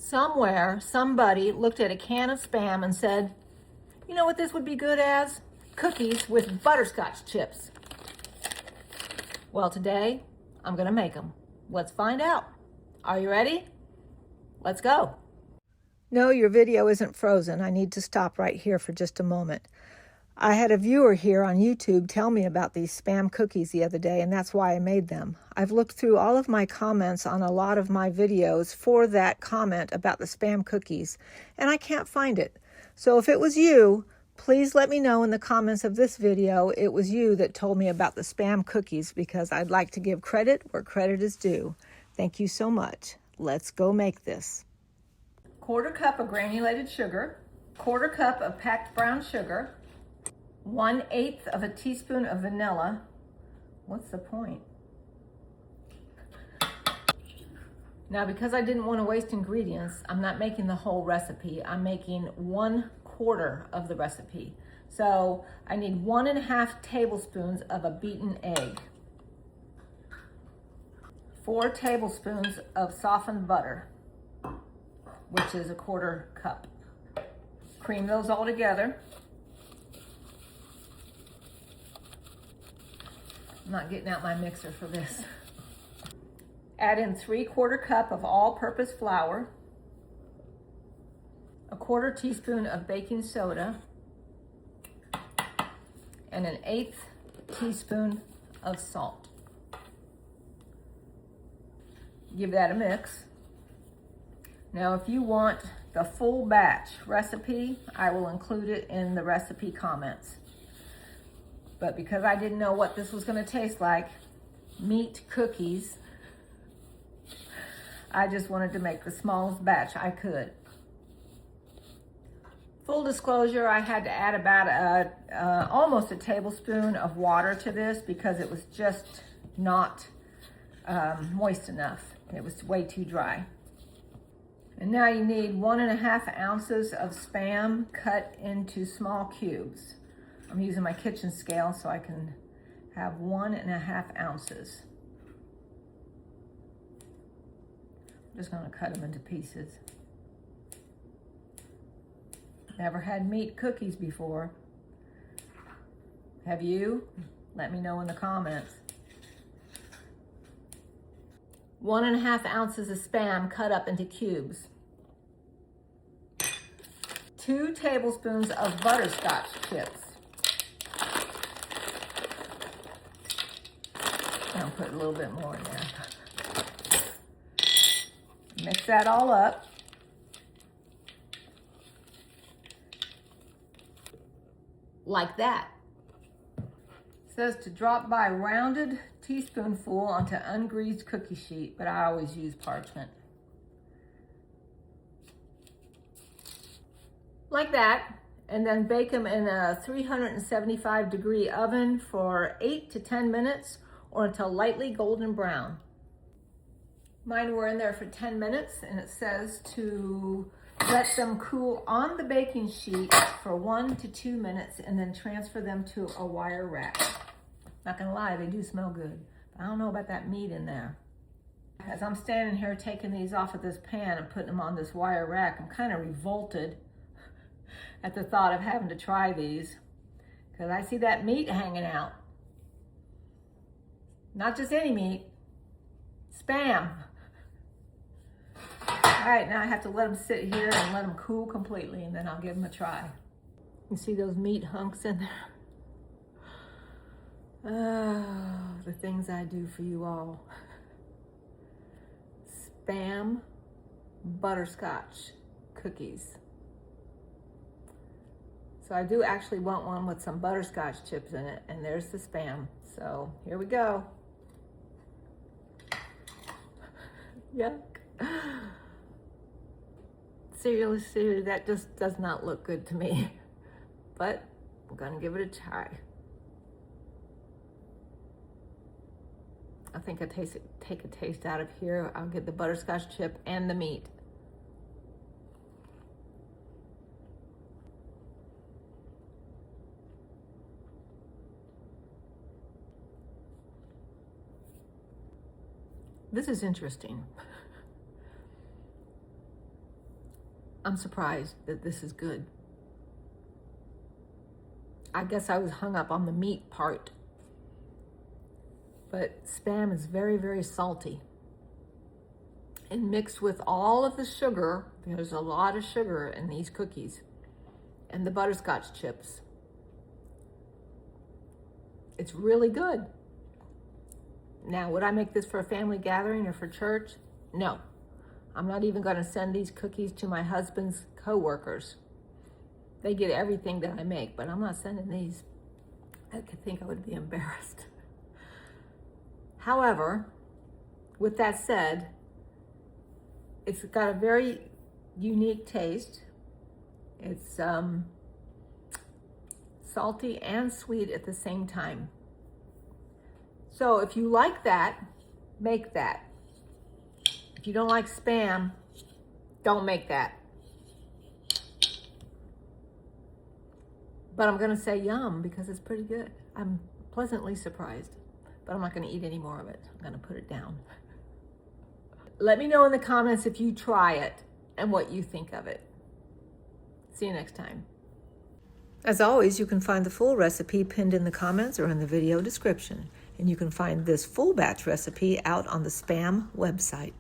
Somewhere, somebody looked at a can of Spam and said, you know what this would be good as? Cookies with butterscotch chips. Well, today, I'm gonna make them. Let's find out. Are you ready? Let's go. No, your video isn't frozen. I need to stop right here for just a moment. I had a viewer here on YouTube tell me about these Spam cookies the other day, and that's why I made them. I've looked through all of my comments on a lot of my videos for that comment about the Spam cookies, and I can't find it. So if it was you, please let me know in the comments of this video it was you that told me about the Spam cookies, because I'd like to give credit where credit is due. Thank you so much. Let's go make this. 1/4 cup of granulated sugar, 1/4 cup of packed brown sugar, 1/8 of a teaspoon of vanilla. What's the point? Now, because I didn't want to waste ingredients, I'm not making the whole recipe. I'm making 1/4 of the recipe. So I need 1½ tablespoons of a beaten egg, 4 tablespoons of softened butter, which is 1/4 cup. Cream those all together. I'm not getting out my mixer for this. Add in 3/4 cup of all-purpose flour, 1/4 teaspoon of baking soda, and 1/8 teaspoon of salt. Give that a mix. Now, if you want the full batch recipe, I will include it in the recipe comments. But because I didn't know what this was going to taste like, meat cookies, I just wanted to make the smallest batch I could. Full disclosure, I had to add about almost a tablespoon of water to this because it was just not moist enough. It was way too dry. And now you need 1½ ounces of Spam cut into small cubes. I'm using my kitchen scale so I can have 1½ ounces. I'm just gonna cut them into pieces. Never had meat cookies before. Have you? Let me know in the comments. 1½ ounces of Spam cut up into cubes. 2 tablespoons of butterscotch chips. I'll put a little bit more in there. Mix that all up. Like that. It says to drop by rounded teaspoonful onto ungreased cookie sheet, but I always use parchment. Like that, and then bake them in a 375-degree oven for 8 to 10 minutes or until lightly golden brown. Mine were in there for 10 minutes, and it says to let them cool on the baking sheet for 1 to 2 minutes and then transfer them to a wire rack. Not gonna lie, they do smell good. I don't know about that meat in there. As I'm standing here taking these off of this pan and putting them on this wire rack, I'm kind of revolted at the thought of having to try these, because I see that meat hanging out. Not just any meat, Spam. All right, now I have to let them sit here and let them cool completely, and then I'll give them a try. You see those meat hunks in there? Oh, the things I do for you all. Spam butterscotch cookies. So I do actually want one with some butterscotch chips in it, and there's the Spam. So here we go. Yuck. Seriously, that just does not look good to me. But I'm gonna give it a try. I think I take a taste out of here. I'll get the butterscotch chip and the meat. This is interesting. I'm surprised that this is good. I guess I was hung up on the meat part. But Spam is very, very salty. And mixed with all of the sugar, there's a lot of sugar in these cookies, and the butterscotch chips. It's really good. Now, would I make this for a family gathering or for church? No. I'm not even going to send these cookies to my husband's co-workers. They get everything that I make, but I'm not sending these. I think I would be embarrassed. However, with that said, it's got a very unique taste. It's salty and sweet at the same time. So if you like that, make that. If you don't like Spam, don't make that. But I'm gonna say yum because it's pretty good. I'm pleasantly surprised, but I'm not gonna eat any more of it. I'm gonna put it down. Let me know in the comments if you try it and what you think of it. See you next time. As always, you can find the full recipe pinned in the comments or in the video description. And you can find this full batch recipe out on the Spam website.